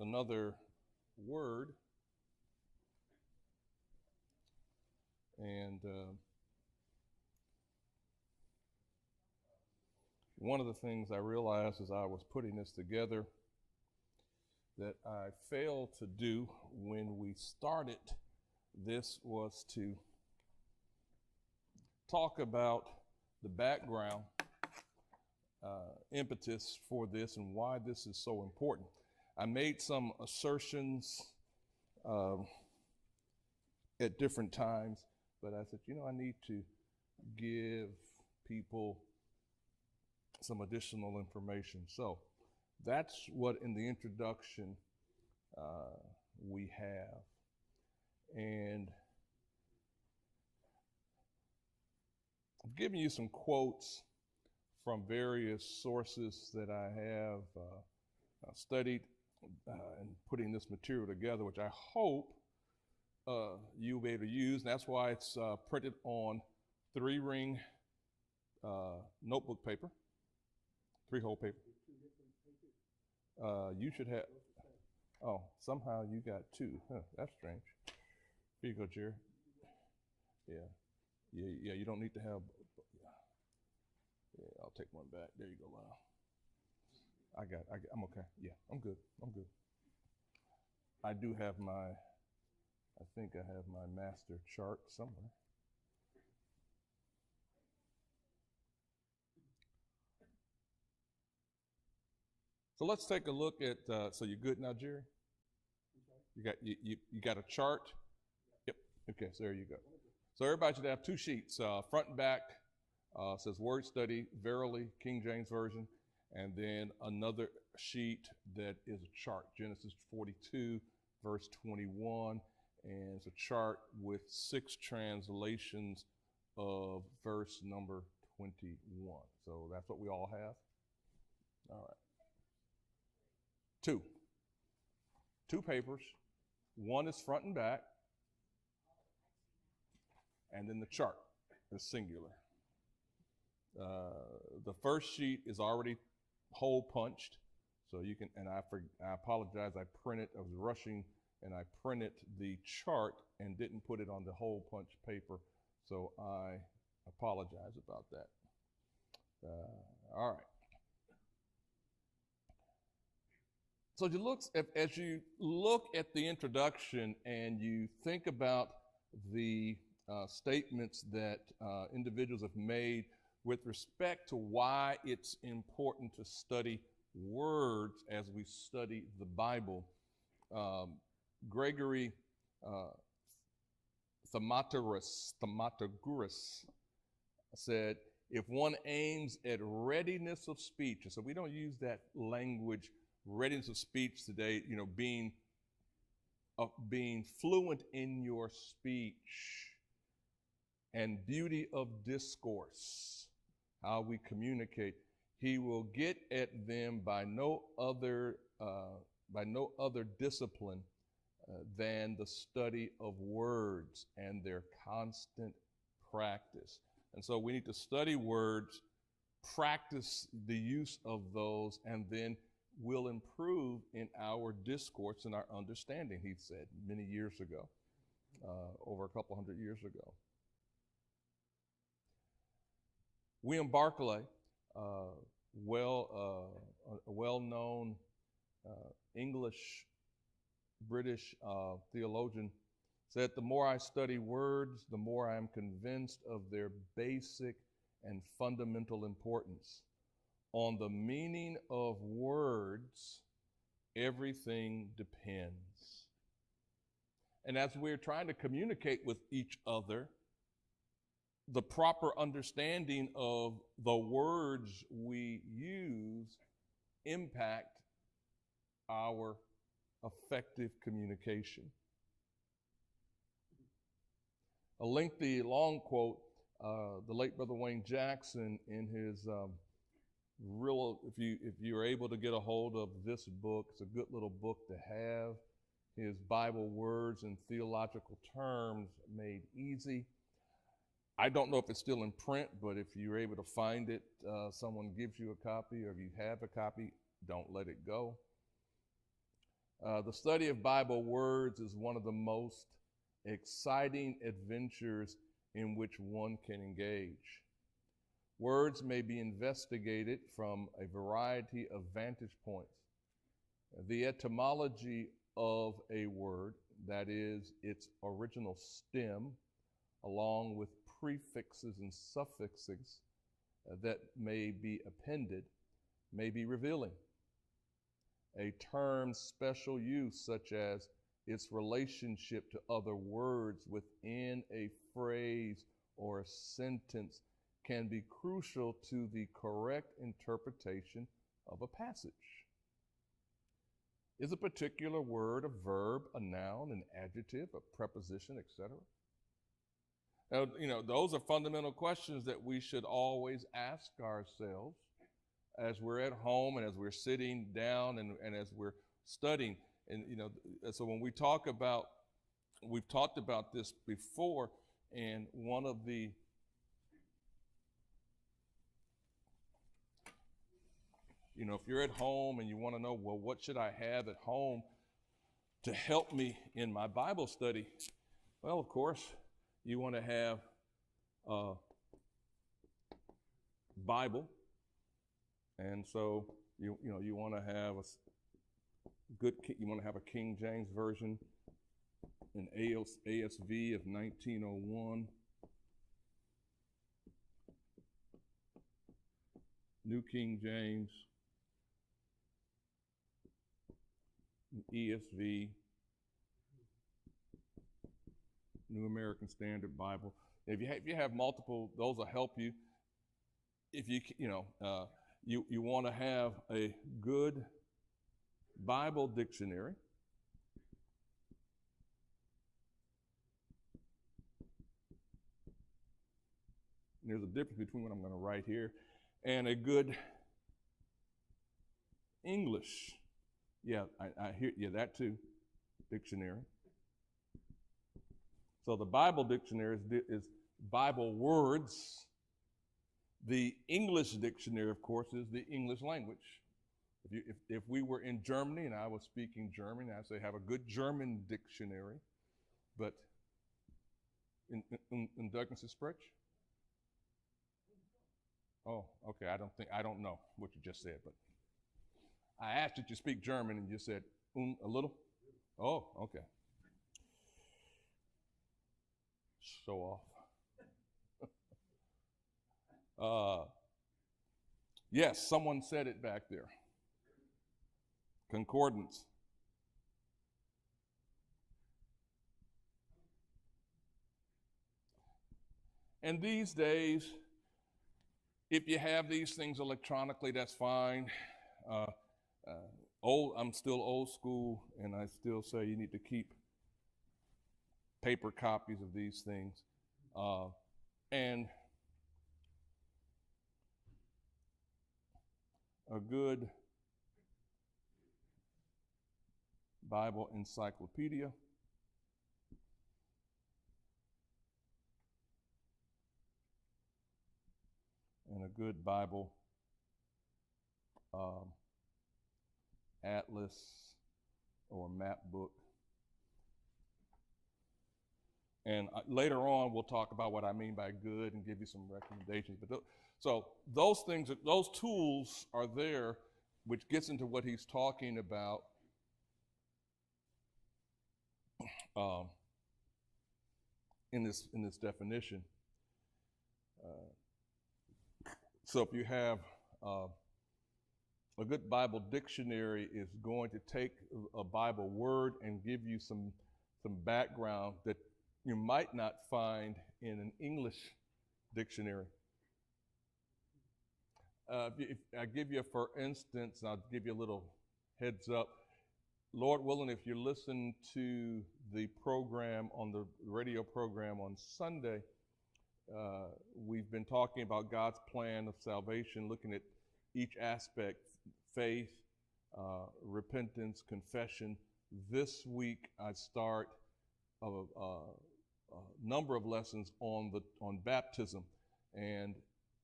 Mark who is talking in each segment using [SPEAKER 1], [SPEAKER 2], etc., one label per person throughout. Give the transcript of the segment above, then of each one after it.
[SPEAKER 1] another word, and one of the things I realized as I was putting this together that I failed to do when we started this was to talk about the background impetus for this and why this is so important. I made some assertions at different times, but I said, I need to give people some additional information. So that's what in the introduction we have. And I'm giving you some quotes from various sources that I have studied and putting this material together, which I hope you'll be able to use. And that's why it's printed on 3-ring notebook paper, 3-hole paper. You should have, somehow you got 2. Huh, that's strange. Here you go, Jerry. Yeah, you don't need to have, I'll take one back. There you go, Lyle. I'm okay. Yeah, I'm good. I do have I think I have my master chart somewhere. So let's take a look at, so you're good now, Jerry? You got a chart? Yep. Okay, so there you go. So everybody should have 2 sheets, front and back. Says Word Study, Verily, King James Version, and then another sheet that is a chart, Genesis 42, verse 21, and it's a chart with 6 translations of verse number 21. So that's what we all have. All right. 2 papers. One is front and back, and then the chart is singular. The first sheet is already hole punched, so you can, and I apologize, I was rushing, and I printed the chart and didn't put it on the hole punch paper, so I apologize about that. All right. So as you look at the introduction and you think about the statements that individuals have made with respect to why it's important to study words as we study the Bible, Gregory Thaumaturgus said, if one aims at readiness of speech, and so we don't use that language, readiness of speech today, being fluent in your speech and beauty of discourse, how we communicate, he will get at them by no other discipline than the study of words and their constant practice. And so we need to study words, practice the use of those, and then we'll improve in our discourse and our understanding, he said many years ago, over a couple hundred years ago. William Barclay, a well-known English British theologian, said, the more I study words, the more I am convinced of their basic and fundamental importance. On the meaning of words, everything depends. And as we're trying to communicate with each other, the proper understanding of the words we use impact our effective communication. A lengthy, long quote, the late Brother Wayne Jackson in his if you're able to get a hold of this book, it's a good little book to have. His Bible words and theological terms made easy. I don't know if it's still in print, but if you're able to find it, someone gives you a copy, or if you have a copy, don't let it go. The study of Bible words is one of the most exciting adventures in which one can engage. Words may be investigated from a variety of vantage points. The etymology of a word, that is, its original stem, along with prefixes and suffixes that may be appended, may be revealing. A term's special use, such as its relationship to other words within a phrase or a sentence, can be crucial to the correct interpretation of a passage. Is a particular word a verb, a noun, an adjective, a preposition, etc.? Now, those are fundamental questions that we should always ask ourselves as we're at home and as we're sitting down and as we're studying. And so when we've talked about this before, and one of the if you're at home and you want to know, well, what should I have at home to help me in my Bible study? Well, of course, you want to have a Bible, and so you want to have you want to have a King James version, an ASV of 1901, New King James, ESV, New American Standard Bible. If you have multiple, those will help you. If you want to have a good Bible dictionary. There's a difference between what I'm going to write here and a good English. Yeah, I hear that too. Dictionary. So the Bible dictionary is Bible words. The English dictionary, of course, is the English language. If we were in Germany and I was speaking German, I'd say have a good German dictionary. But in Douglas' Sprech? Oh, okay. I don't know what you just said, but I asked if you speak German and you said a little. Oh, okay. Show off. Yes, someone said it back there. Concordance. And these days, if you have these things electronically, that's fine. I'm still old school, and I still say you need to keep paper copies of these things. And a good Bible encyclopedia. And a good Bible atlas or map book. And later on, we'll talk about what I mean by good and give you some recommendations. But so those things, those tools are there, which gets into what he's talking about. In this definition. So if you have a good Bible dictionary is going to take a Bible word and give you some background that you might not find in an English dictionary. If I give you, for instance, I'll give you a little heads up. Lord willing, if you listen to the program on the radio program on Sunday, we've been talking about God's plan of salvation, looking at each aspect: faith, repentance, confession. This week I start a number of lessons on baptism, and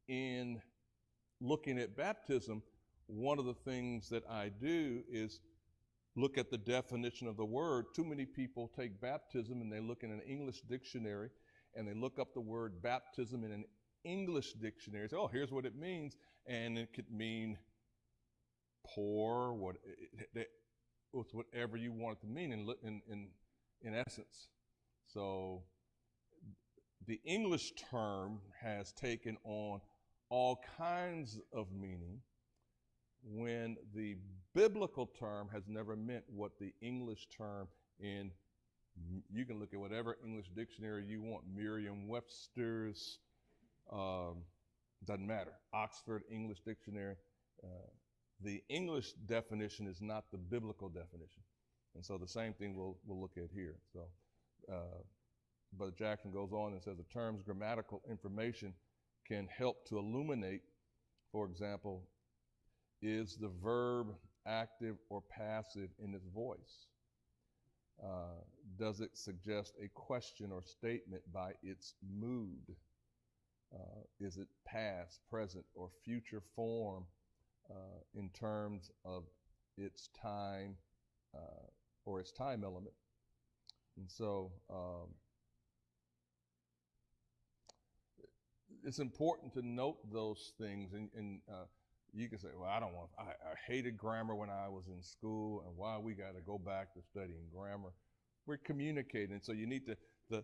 [SPEAKER 1] in looking at baptism, one of the things that I do is look at the definition of the word, too many people take baptism and they look in an English dictionary and they look up the word baptism in an English dictionary. Say, oh, here's what it means. And it could mean pour, whatever you want it to mean in essence. So the English term has taken on all kinds of meaning when the biblical term has never meant what the English term in, you can look at whatever English dictionary you want, Merriam-Webster's, doesn't matter, Oxford English Dictionary. The English definition is not the biblical definition. And so the same thing we'll look at here. So Brother Jackson goes on and says the term's grammatical information can help to illuminate, for example, is the verb active or passive in its voice? Does it suggest a question or statement by its mood? Is it past, present, or future form in terms of its time or its time element? And so it's important to note those things. And you can say, well, I hated grammar when I was in school, and why we got to go back to studying grammar. We're communicating, so you need to, the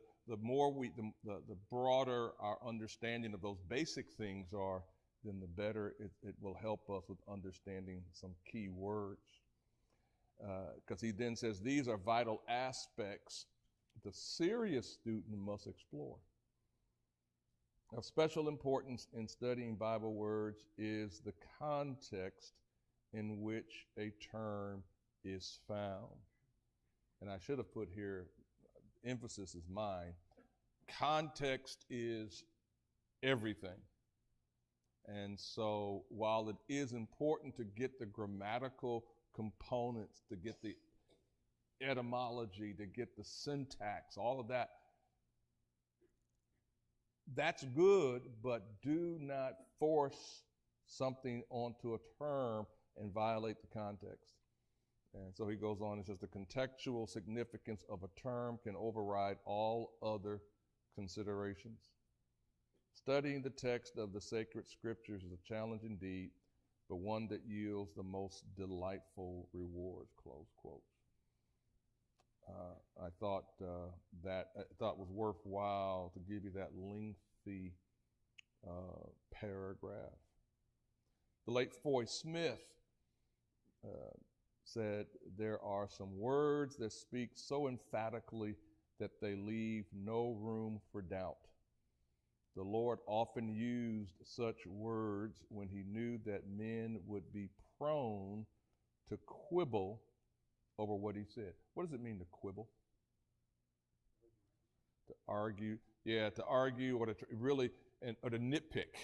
[SPEAKER 1] broader our understanding of those basic things are, then the better it will help us with understanding some key words. Because he then says, these are vital aspects the serious student must explore. Of special importance in studying Bible words is the context in which a term is found. And I should have put here, emphasis is mine. Context is everything. And so while it is important to get the grammatical components, to get the etymology, to get the syntax, all of that, that's good, but do not force something onto a term and violate the context. And so he goes on and says the contextual significance of a term can override all other considerations. Studying the text of the sacred scriptures is a challenge indeed, but one that yields the most delightful rewards, close quote. I thought was worthwhile to give you that lengthy paragraph. The late Foy Smith said, there are some words that speak so emphatically that they leave no room for doubt. The Lord often used such words when he knew that men would be prone to quibble over what he said. What does it mean to quibble? To argue. Yeah, to argue or to or to nitpick.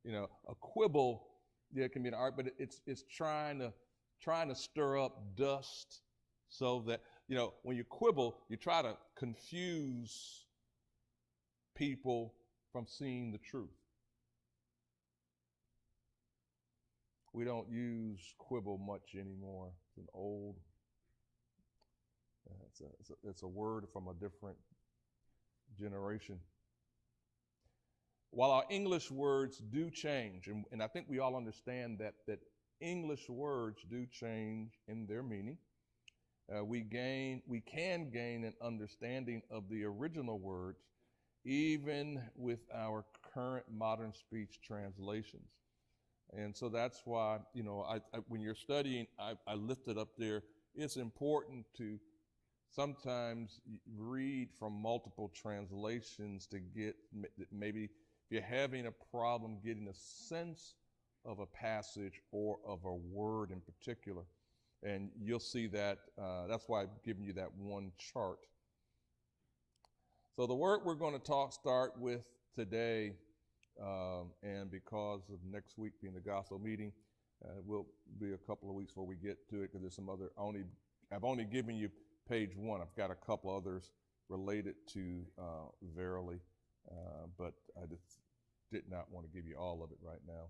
[SPEAKER 1] You know, a quibble, yeah, it can be an art, but it's trying to stir up dust so that, you know, when you quibble, you try to confuse people from seeing the truth. We don't use quibble much anymore. It's an old, it's a word from a different generation. While our English words do change, and I think we all understand that English words do change in their meaning, we can gain an understanding of the original words even with our current modern speech translations. And so that's why, you know, when you're studying, I lifted up there, it's important to sometimes read from multiple translations to get, maybe if you're having a problem getting a sense of a passage or of a word in particular. And you'll see that, that's why I've given you that one chart. So the word we're going to start with today, and because of next week being the gospel meeting, will be a couple of weeks before we get to it, because there's some other, I've only given you page 1. I've got a couple others related to Verily, but I just did not want to give you all of it right now.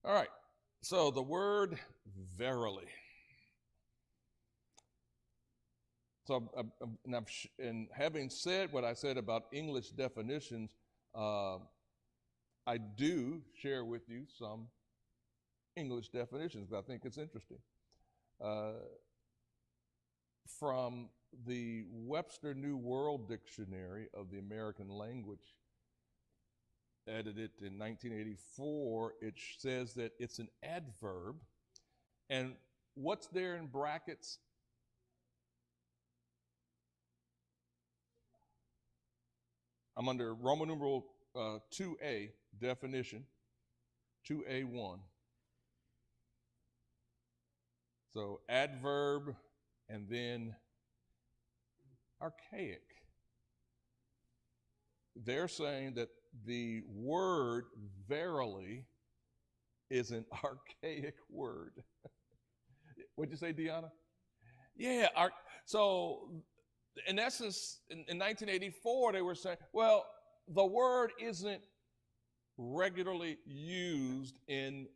[SPEAKER 1] All right, So the word verily. So, and having said what I said about English definitions, I do share with you some English definitions because I think it's interesting. From the Webster New World Dictionary of the American Language, edited in 1984, it says that it's an adverb. And what's there in brackets? I'm under Roman numeral 2A definition, 2A1. So adverb and then archaic. They're saying that the word verily is an archaic word. What'd you say, Deanna? Yeah. So in essence, in 1984, they were saying, well, the word isn't regularly used in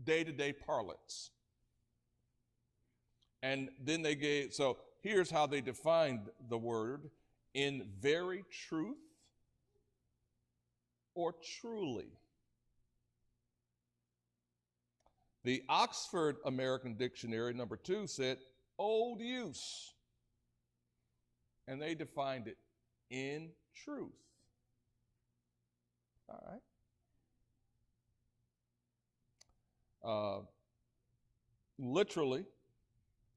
[SPEAKER 1] day-to-day parlance. And then they gave, so here's how they defined the word: in very truth or truly. The Oxford American Dictionary, number 2, said old use. And they defined it in truth. All right. Literally,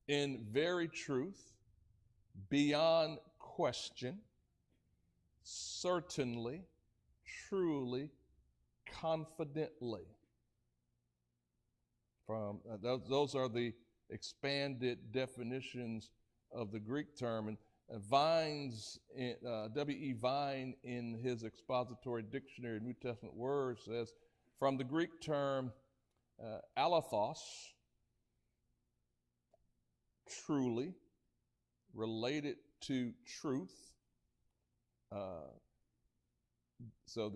[SPEAKER 1] in very truth, beyond question, certainly, truly, confidently. From those are the expanded definitions of the Greek term. And Vine's, W.E. Vine, in his expository dictionary of New Testament words, says, from the Greek term alethos, truly, related to truth. So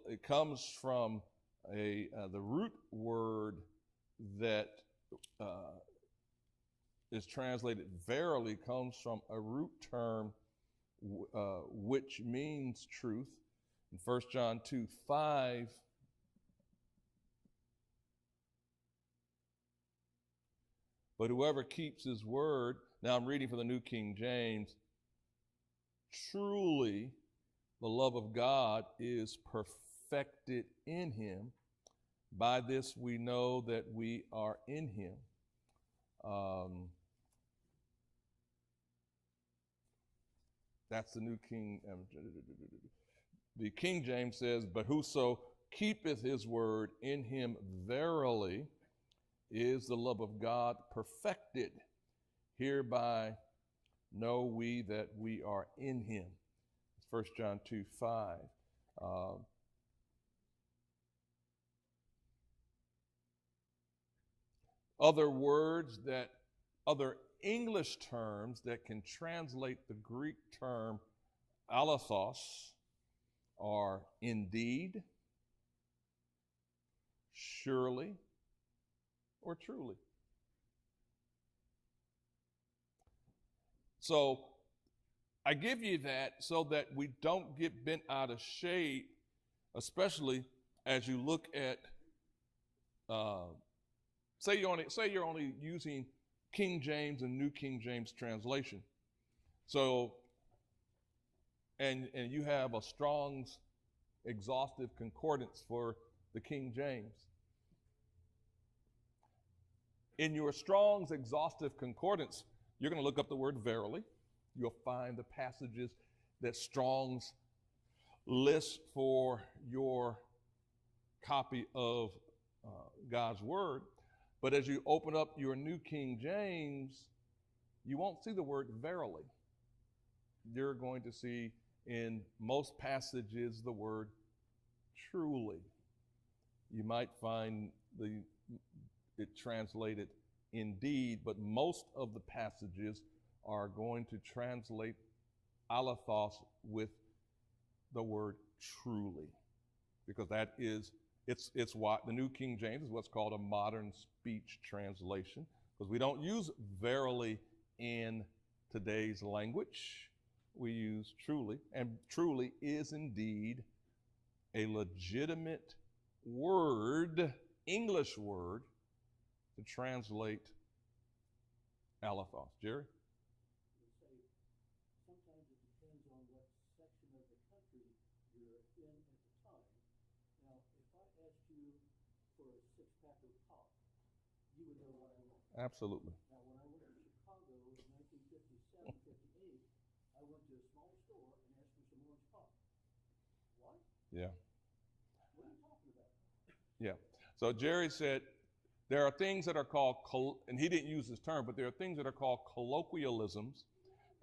[SPEAKER 1] it comes from the root word that is translated verily, comes from a root term which means truth. In 1 John 2:5, but whoever keeps his word, now I'm reading from the New King James, truly the love of God is perfected in him. By this we know that we are in him. That's the New King. The King James says, but whoso keepeth his word, in him verily is the love of God perfected. Hereby know we that we are in him. It's 1 John 2:5. Other words that, other English terms that can translate the Greek term alethos are indeed, surely, or truly. So I give you that so that we don't get bent out of shape, especially as you look at, say you're only using King James and New King James translation. So, and you have a Strong's exhaustive concordance for the King James. In your Strong's exhaustive concordance, you're going to look up the word verily. You'll find the passages that Strong's lists for your copy of God's word. But as you open up your New King James, you won't see the word verily. You're going to see in most passages the word truly. You might find it translated indeed, but most of the passages are going to translate alethos with the word truly, because that is It's what the New King James is what's called a modern speech translation, because we don't use verily in today's language. We use truly, and truly is indeed a legitimate word, English word, to translate allophos. Jerry?
[SPEAKER 2] Sometimes it depends on what section of the country you're in at the time. Now, if I asked you for a six-pack of pop, you would know what I want.
[SPEAKER 1] Absolutely.
[SPEAKER 2] Now, when I went to Chicago in 1957, 58, I went to a small store and asked for some orange pop. What?
[SPEAKER 1] Yeah.
[SPEAKER 2] What are you talking about?
[SPEAKER 1] Yeah. So Jerry said there are things that are called, and he didn't use this term, but there are things that are called colloquialisms.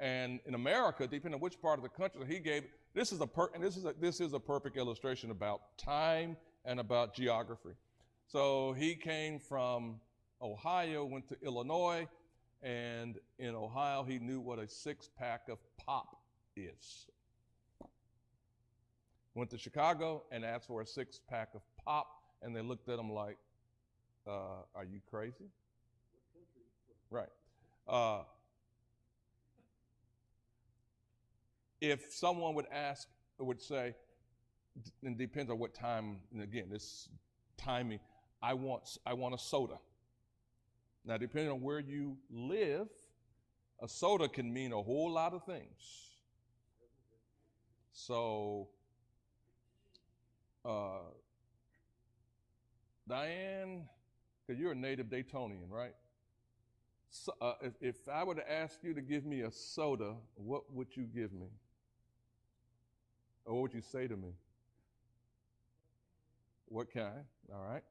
[SPEAKER 1] And in America, depending on which part of the country he gave, this is a perfect illustration about time and about geography. So he came from Ohio, went to Illinois, and in Ohio he knew what a six-pack of pop is. Went to Chicago and asked for a six-pack of pop, and they looked at him like, are you crazy? Right. If someone would ask, would say, and it depends on what time, and again, this timing, I want a soda. Now, depending on where you live, a soda can mean a whole lot of things. So, Diane, because you're a native Daytonian, right? So, if I were to ask you to give me a soda, what would you give me? Or what would you say to me? What kind? All right.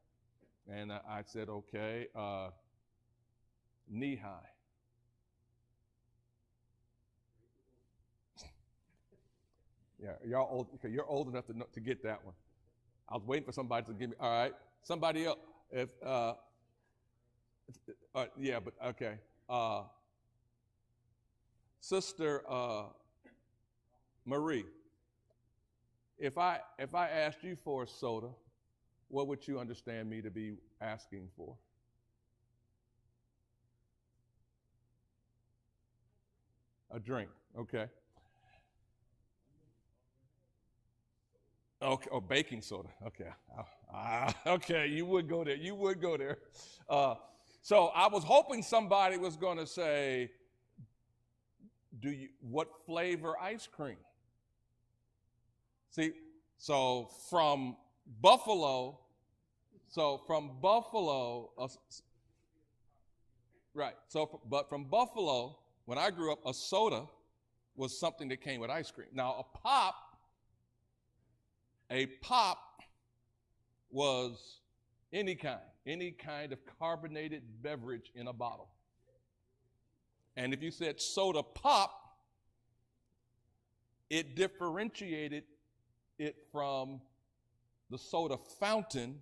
[SPEAKER 1] And I said, okay, knee high. Yeah, y'all old. Okay, you're old enough to get that one. I was waiting for somebody to give me. All right, somebody else. If yeah, but okay. Sister Marie, if I asked you for a soda, what would you understand me to be asking for? A drink. Okay. Okay, or baking soda. Okay. Okay, you would go there. You would go there. So I was hoping somebody was going to say, what flavor ice cream? See, so from Buffalo, right. So, but from Buffalo, when I grew up, a soda was something that came with ice cream. Now, a pop was any kind of carbonated beverage in a bottle. And if you said soda pop, it differentiated it from the soda fountain,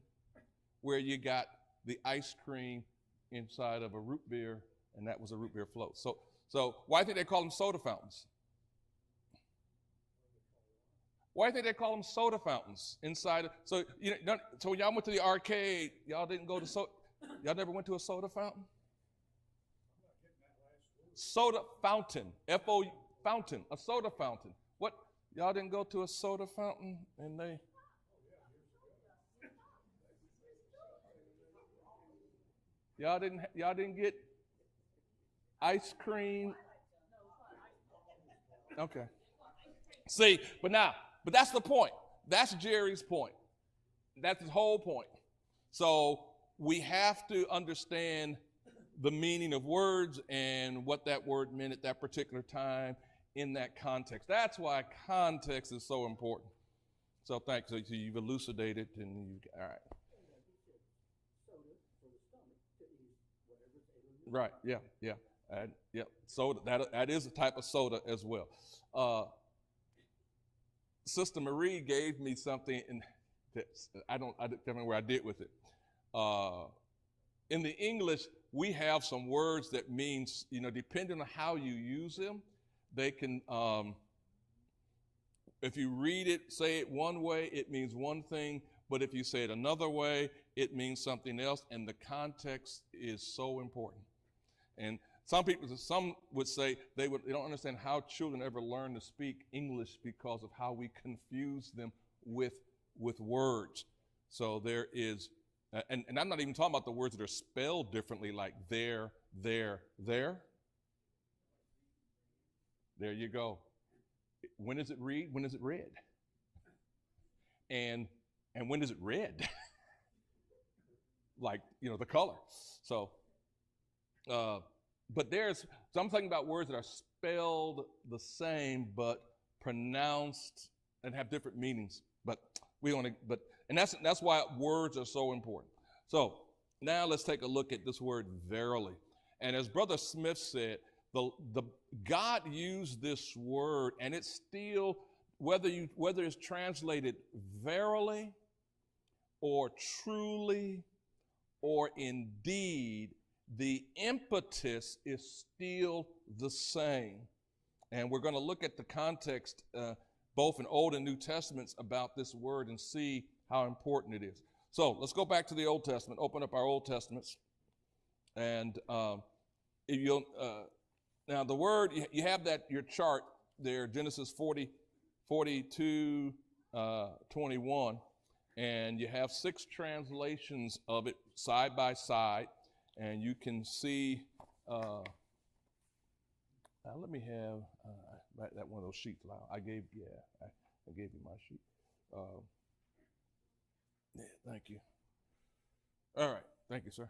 [SPEAKER 1] where you got the ice cream inside of a root beer, and that was a root beer float. So why do you think they call them soda fountains? Why do you think they call them soda fountains inside? So so when y'all went to the arcade, y'all didn't go to y'all never went to a soda fountain? Soda fountain, F-O fountain, a soda fountain. What? Y'all didn't go to a soda fountain and they? Y'all didn't get ice cream? Okay. See, but that's the point. That's Jerry's point. That's his whole point. So we have to understand the meaning of words and what that word meant at that particular time in that context. That's why context is so important. So thanks. So you've elucidated and all right. Right. Yeah. Yeah. Soda. That is a type of soda as well. Sister Marie gave me something, and I don't remember where I did with it. In the English, we have some words that means, depending on how you use them, they can, if you read it, say it one way, it means one thing, But if you say it another way, it means something else, and the context is so important. And some would say they don't understand how children ever learn to speak English because of how we confuse them with words. So there is, and I'm not even talking about the words that are spelled differently, like there. There you go. When does it read? When is it read? And when is it red? Like, the color. So, but so I'm talking about words that are spelled the same, but pronounced and have different meanings. And that's why words are so important. So now let's take a look at this word verily. And as Brother Smith said, the God used this word, and it's still, whether it's translated verily or truly or indeed, the impetus is still the same. And we're going to look at the context, both in Old and New Testaments, about this word and see how important it is. So let's go back to the Old Testament, open up our Old Testaments. And now the word, you have your chart there, Genesis 42, 21. And you have 6 translations of it side by side, and you can see. Let me have that one of those sheets. I gave you my sheet. Yeah, thank you. All right, thank you, sir.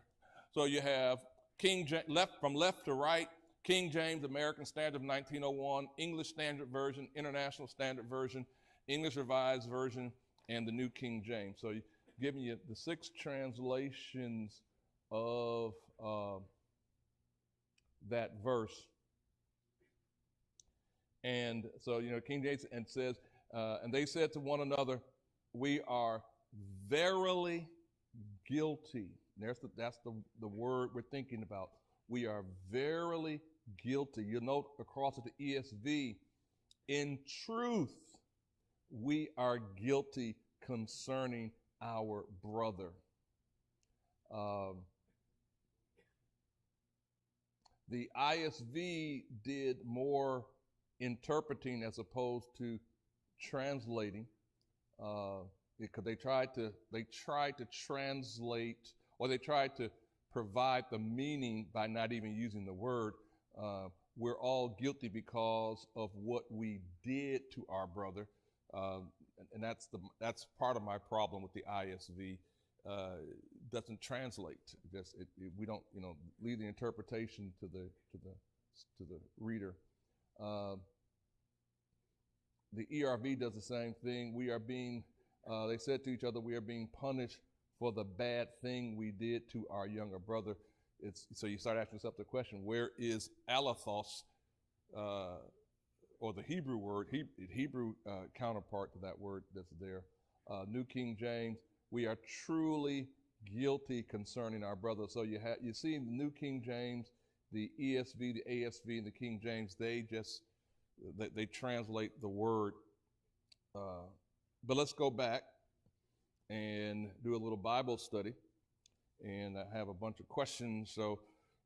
[SPEAKER 1] So you have King James, from left to right, King James, American Standard of 1901, English Standard Version, International Standard Version, English Revised Version, and the New King James. So giving you the 6 translations of that verse. And so, King James and says, and they said to one another, we are verily guilty. That's the word we're thinking about. We are verily guilty. You'll note across at the ESV, in truth, we are guilty concerning our brother. The ISV did more interpreting as opposed to translating, because they tried to translate, or they tried to provide the meaning by not even using the word. We're all guilty because of what we did to our brother, and that's part of my problem with the ISV. Doesn't translate. We don't leave the interpretation to the reader. The ERV does the same thing. We are being, they said to each other, we are being punished for the bad thing we did to our younger brother. So you start asking yourself the question, where is alathos, or the Hebrew word, Hebrew counterpart to that word that's there. New King James, we are truly guilty concerning our brother. So you see in the New King James, the ESV, the ASV, and the King James, they translate the word. But let's go back and do a little Bible study. And I have a bunch of questions. So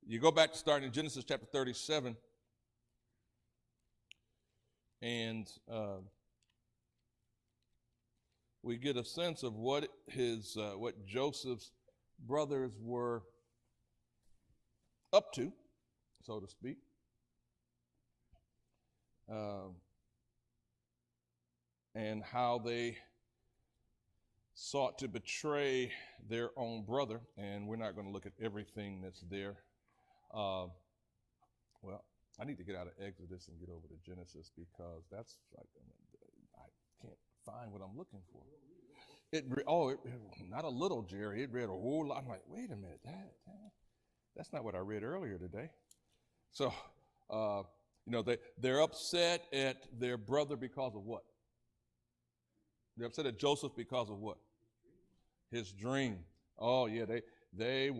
[SPEAKER 1] you go back to starting in Genesis chapter 37. And we get a sense of what Joseph's brothers were up to, so to speak. And how they sought to betray their own brother. And we're not going to look at everything that's there. Well, I need to get out of Exodus and get over to Genesis, because that's like, I can't find what I'm looking for. Not a little, Jerry. It read a whole lot. I'm like, wait a minute, that's not what I read earlier today. So, they're upset at their brother because of what? They're upset at Joseph because of what? His dream. Oh yeah, they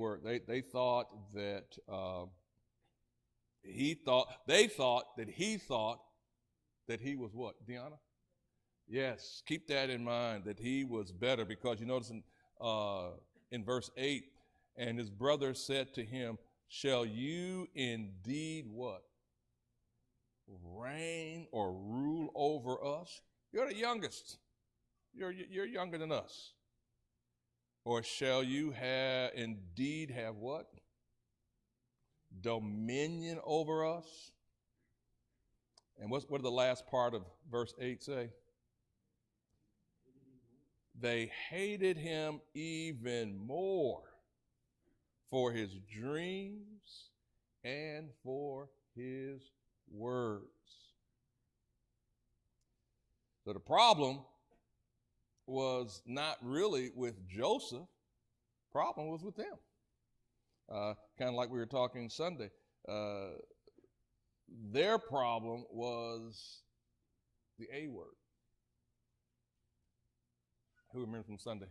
[SPEAKER 1] thought that they thought that he was what, Deanna? Yes, keep that in mind, that he was better, because you notice in verse 8, and his brother said to him, shall you indeed what? Reign or rule over us? You're the youngest. You're younger than us. Or shall you indeed have what? Dominion over us? And what did the last part of verse 8 say? They hated him even more for his dreams and for his words. So the problem was not really with Joseph. Problem was with them. Kind of like we were talking Sunday. Their problem was the A word. Who remembers from Sunday?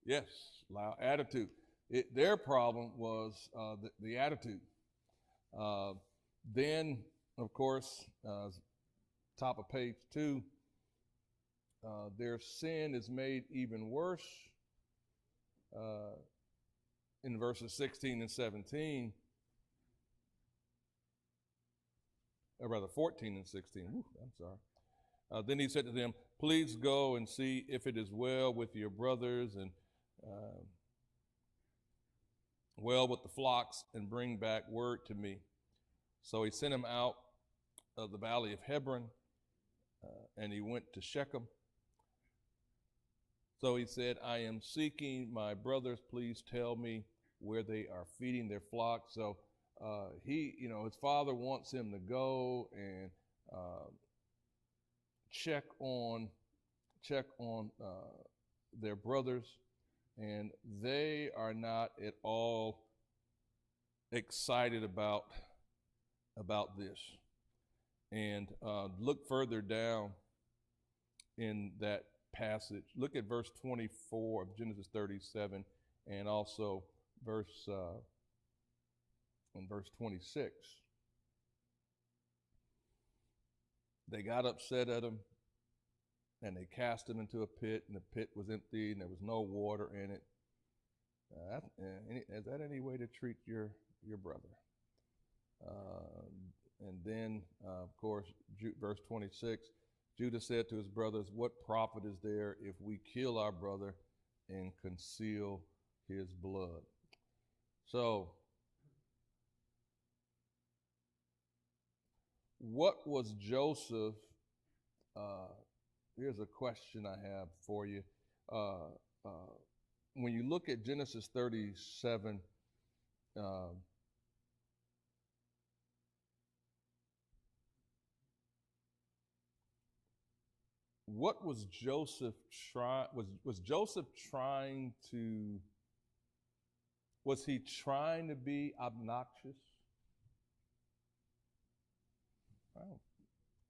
[SPEAKER 1] Yes, loud attitude. Their problem was the attitude. Then, of course, top of page 2, their sin is made even worse in verses 16 and 17, or rather 14 and 16. Ooh, I'm sorry. Then he said to them, please go and see if it is well with your brothers and well with the flocks, and bring back word to me. So he sent him out of the valley of Hebron, and he went to Shechem. So he said, I am seeking my brothers. Please tell me where they are feeding their flock. So his father wants him to go and check on their brothers, and they are not at all excited about this. And look further down in that passage. Look at verse 24 of Genesis 37, and also in verse 26. They got upset at him, and they cast him into a pit, and the pit was empty, and there was no water in it. Is that any way to treat your brother? And then, of course, verse 26, Judah said to his brothers, what profit is there if we kill our brother and conceal his blood? So, what was Joseph? Here's a question I have for you. When you look at Genesis 37, what was Joseph trying? Was Joseph trying to? Was he trying to be obnoxious?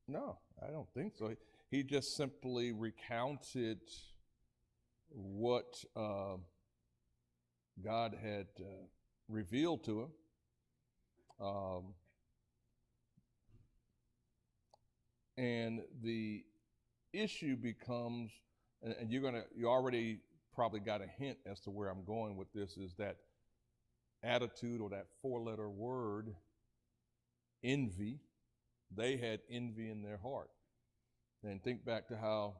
[SPEAKER 1] No, I don't think so. He just simply recounted what God had revealed to him, and the issue becomes, and you already probably got a hint as to where I'm going with this, is that attitude, or that 4-letter word, envy. They had envy in their heart. And think back to how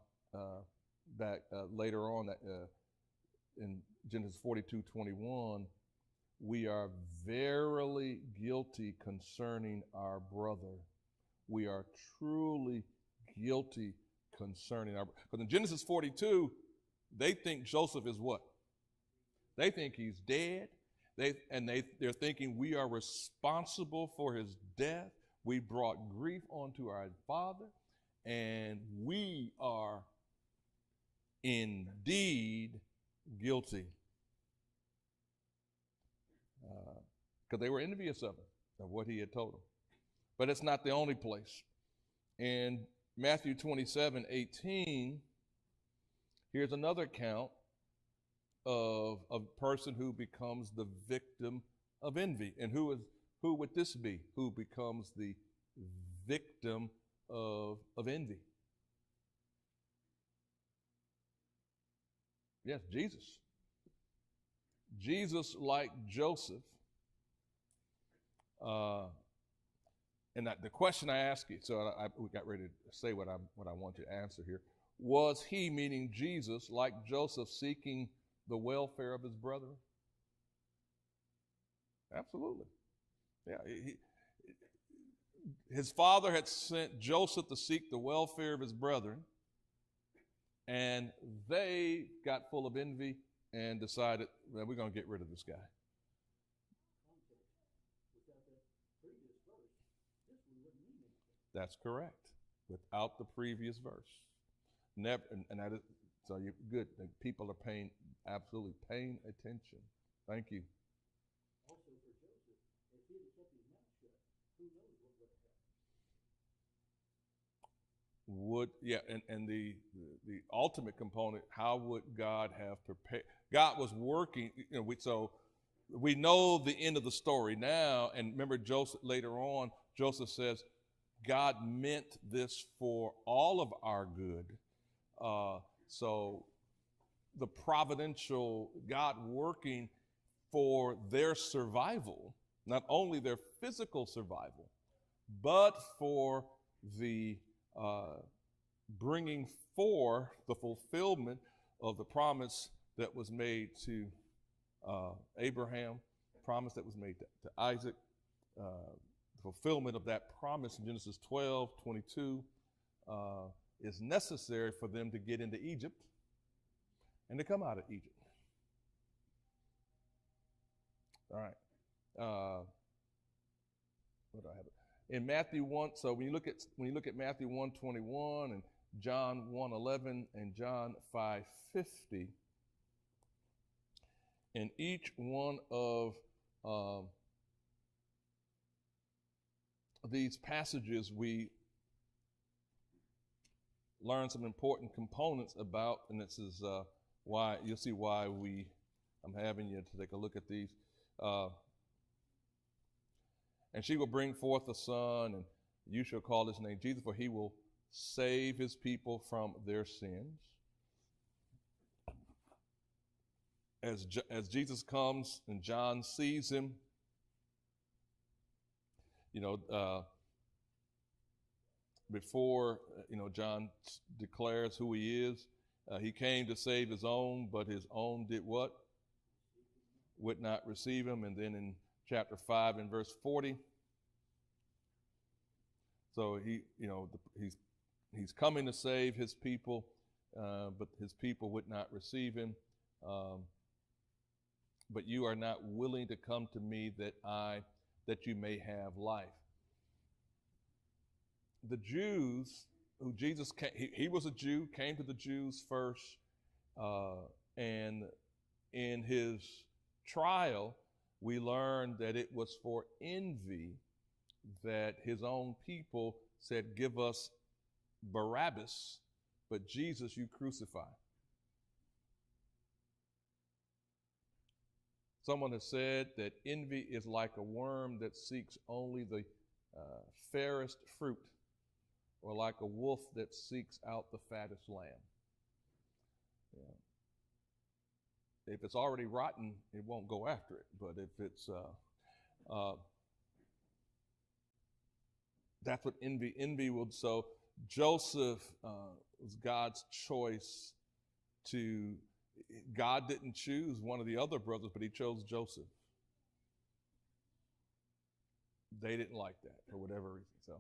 [SPEAKER 1] later on in Genesis 42:21, we are verily guilty concerning our brother. We are truly guilty concerning our brother. Because in Genesis 42, they think Joseph is what? They think he's dead. They're thinking we are responsible for his death. We brought grief onto our father, and we are indeed guilty. Because they were envious of him, of what he had told them. But it's not the only place. In Matthew 27:18, here's another account of a person who becomes the victim of envy. And who would this be? Who becomes the victim of envy? Yes, Jesus. Jesus, like Joseph, and the question I ask you, so we got ready to say what I want to answer here. Was he, meaning Jesus, like Joseph, seeking the welfare of his brethren? Absolutely. Yeah. His father had sent Joseph to seek the welfare of his brethren, and they got full of envy and decided, well, we're going to get rid of this guy.
[SPEAKER 2] Without that previous verse, this one wouldn't mean anything.
[SPEAKER 1] That's correct. Without the previous verse. Never, and that is, so you're good. The people are absolutely paying attention. Thank you.
[SPEAKER 2] Also for Joseph, if he had kept his mouth shut, who knows what would have happened.
[SPEAKER 1] And the ultimate component, how would God have prepared? God was working, so we know the end of the story now, and remember Joseph later on, Joseph says, God meant this for all of our good. So the providential God working for their survival, not only their physical survival, but for the bringing forth the fulfillment of the promise that was made to Abraham, promise that was made to Isaac, the fulfillment of that promise in Genesis 12:22 is necessary for them to get into Egypt and to come out of Egypt. All right. What do I have? In Matthew 1, so when you look at Matthew 1:21 and John 1:11 and John 5:50, in each one of these passages we learn some important components about, and this is why you'll see why I'm having you to take a look at these. And she will bring forth a son, and you shall call his name Jesus, for he will save his people from their sins. As Jesus comes and John sees him, before John declares who he is, he came to save his own, but his own did what? Would not receive him. And then in chapter 5 and verse 40, so he's coming to save his people, but his people would not receive him. But you are not willing to come to me that you may have life. The Jews who Jesus came, he was a Jew, came to the Jews first, and in his trial, we learned that it was for envy that his own people said, give us Barabbas, but Jesus you crucify. Someone has said that envy is like a worm that seeks only the fairest fruit, or like a wolf that seeks out the fattest lamb. Yeah. If it's already rotten, it won't go after it. But if it's, that's what envy would. So Joseph was God's choice to, God didn't choose one of the other brothers, but he chose Joseph. They didn't like that for whatever reason. So,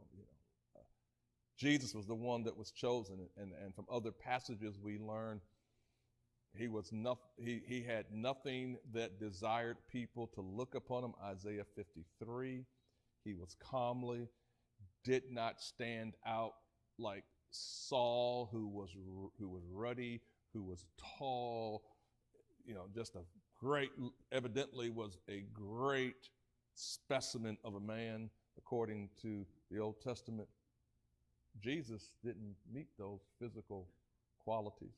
[SPEAKER 1] Jesus was the one that was chosen, and from other passages we learn he had nothing that desired people to look upon him. Isaiah 53. He was comely, did not stand out like Saul, who was ruddy, who was tall, just evidently was a great specimen of a man according to the Old Testament. Jesus didn't meet those physical qualities.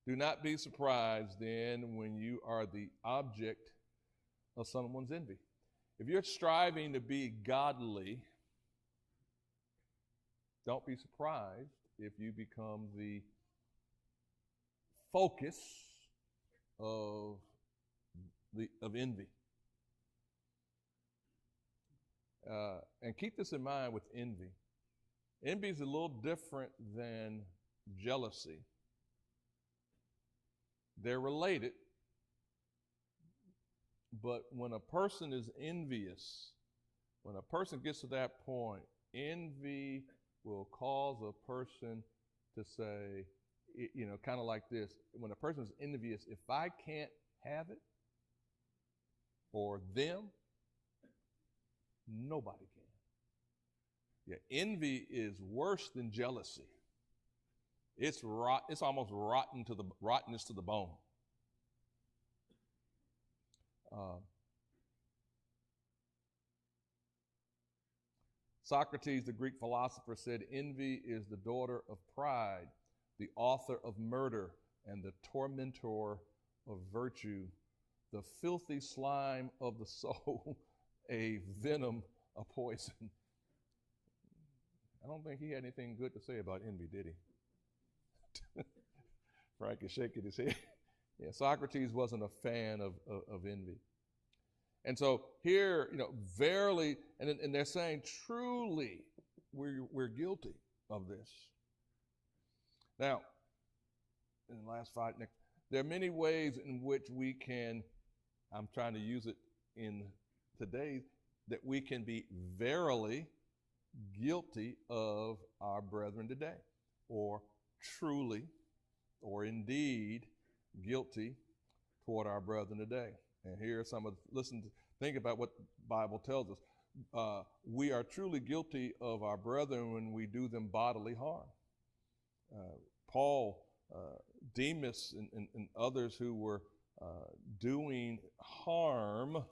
[SPEAKER 1] Do not be surprised then when you are the object of someone's envy. If you're striving to be godly, don't be surprised if you become the focus of envy. And keep this in mind with envy. Envy is a little different than jealousy. They're related, but when a person is envious, when a person gets to that point, envy will cause a person to say, kind of like this. When a person is envious, if I can't have it or them, nobody can. Yeah, envy is worse than jealousy. It's almost rottenness to the bone. Socrates, the Greek philosopher, said, envy is the daughter of pride, the author of murder, and the tormentor of virtue, the filthy slime of the soul, a venom, a poison. I don't think he had anything good to say about envy, did he? Frank is shaking his head. Yeah, Socrates wasn't a fan of envy. And so here, verily, and they're saying truly, we're guilty of this. Now, in the last there are many ways in which we can, I'm trying to use it in today, that we can be verily guilty of our brethren today, or truly, or indeed guilty toward our brethren today. And here are some of, think about what the Bible tells us. We are truly guilty of our brethren when we do them bodily harm. Paul, Demas, and others who were doing harm,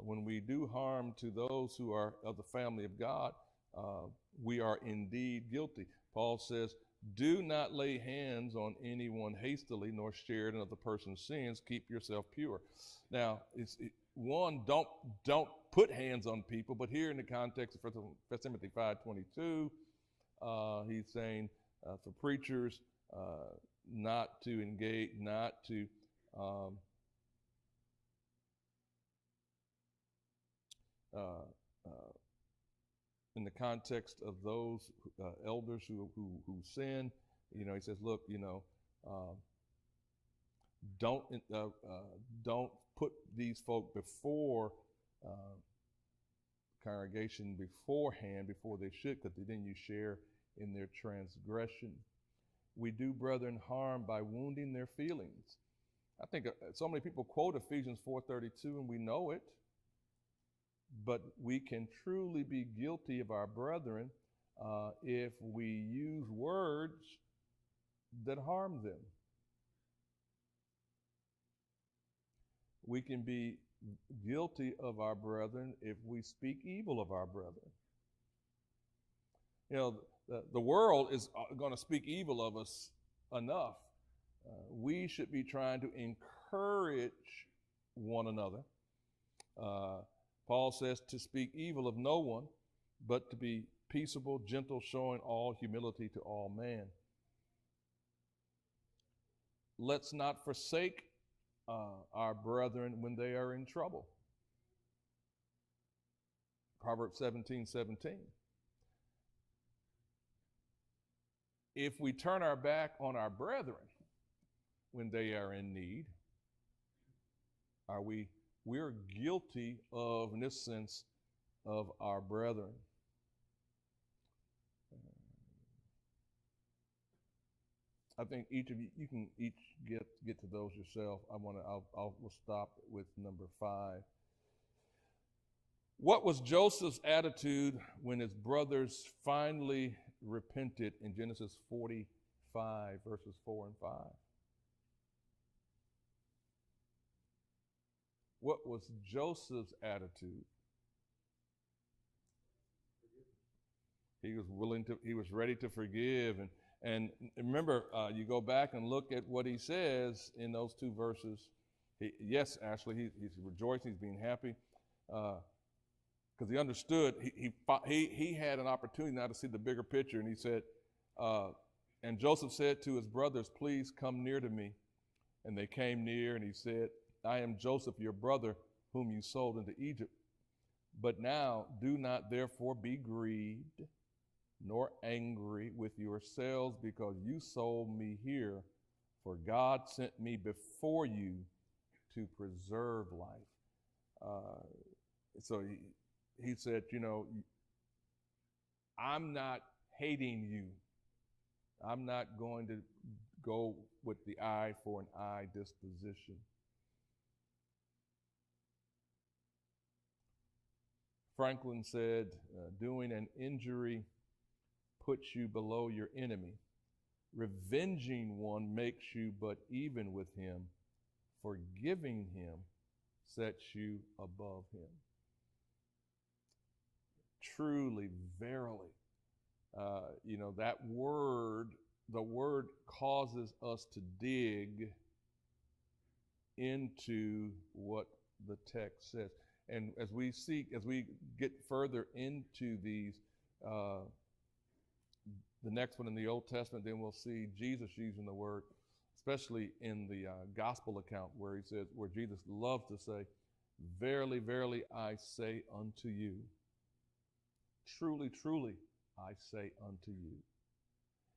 [SPEAKER 1] when we do harm to those who are of the family of God, we are indeed guilty. Paul says, do not lay hands on anyone hastily, nor share in another person's sins. Keep yourself pure. Now, don't put hands on people, but here in the context of 1 Timothy 5:22, he's saying for preachers not to engage, not to in the context of those elders who sin, he says, look, don't put these folk before congregation beforehand, before they should, because then you share in their transgression. We do brethren harm by wounding their feelings. I think so many people quote Ephesians 4:32, and we know it. But we can truly be guilty of our brethren if we use words that harm them. We can be guilty of our brethren if we speak evil of our brethren. The world is going to speak evil of us enough. We should be trying to encourage one another. Paul says to speak evil of no one, but to be peaceable, gentle, showing all humility to all men. Let's not forsake our brethren when they are in trouble. Proverbs 17:17. If we turn our back on our brethren when they are in need, we're guilty of, in this sense, of our brethren. I think each of you can each get to those yourself. We'll stop with number 5. What was Joseph's attitude when his brothers finally repented in Genesis 45, verses 4 and 5? What was Joseph's attitude? He was ready to forgive. And remember, you go back and look at what he says in those 2 verses. He's rejoicing, he's being happy, because he understood. He had an opportunity now to see the bigger picture, and he said, And Joseph said to his brothers, please come near to me. And they came near, and he said, I am Joseph, your brother, whom you sold into Egypt. But now do not therefore be grieved, nor angry with yourselves, because you sold me here, for God sent me before you to preserve life. So he said, I'm not hating you. I'm not going to go with the eye for an eye disposition. Franklin said, doing an injury puts you below your enemy. Revenging one makes you but even with him. Forgiving him sets you above him. Truly, verily, that word, the word causes us to dig into what the text says. And as we get further into these, the next one in the Old Testament, then we'll see Jesus using the word, especially in the gospel account where Jesus loves to say, verily, verily, I say unto you. Truly, truly, I say unto you.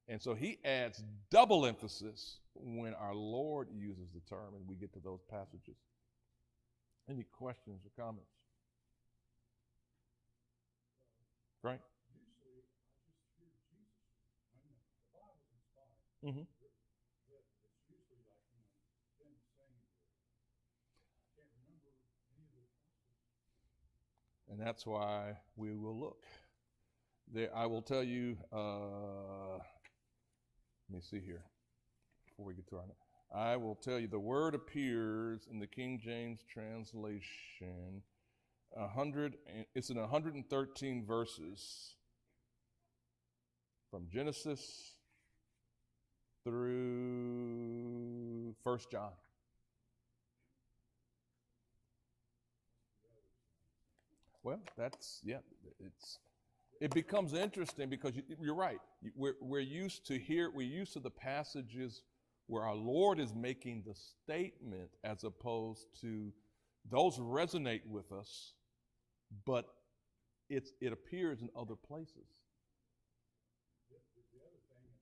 [SPEAKER 1] And so he adds double emphasis when our Lord uses the term and we get to those passages. Any questions or comments? Right?
[SPEAKER 3] Usually, I just hear Jesus. The Bible's inspired.
[SPEAKER 1] Mm-hmm.
[SPEAKER 3] But it's usually like, him saying it. I can't remember any of the passages.
[SPEAKER 1] And that's why we will look. I will tell you, let me see here, before we get to our next. I will tell you, the word appears in the King James translation, it's in 113 verses, from Genesis through 1 John. Well, it becomes interesting because you're right. We're used to the passages where our Lord is making the statement as opposed to those resonate with us, but it appears in other places.
[SPEAKER 3] The other thing is,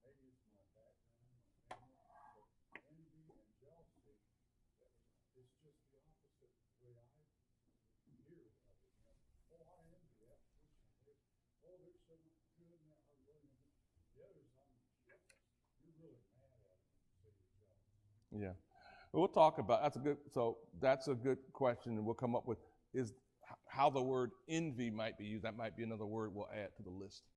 [SPEAKER 3] maybe it's my background, my family, but envy and jealousy, it's just the opposite way I hear of it. Oh, I envy that person. Oh, they're so good now. I really envy. The others, I'm jealous. You're really mad at them when you say you're jealous.
[SPEAKER 1] Yeah. We'll talk about that's a good question, and we'll come up with is how the word envy might be used. That might be another word we'll add to the list.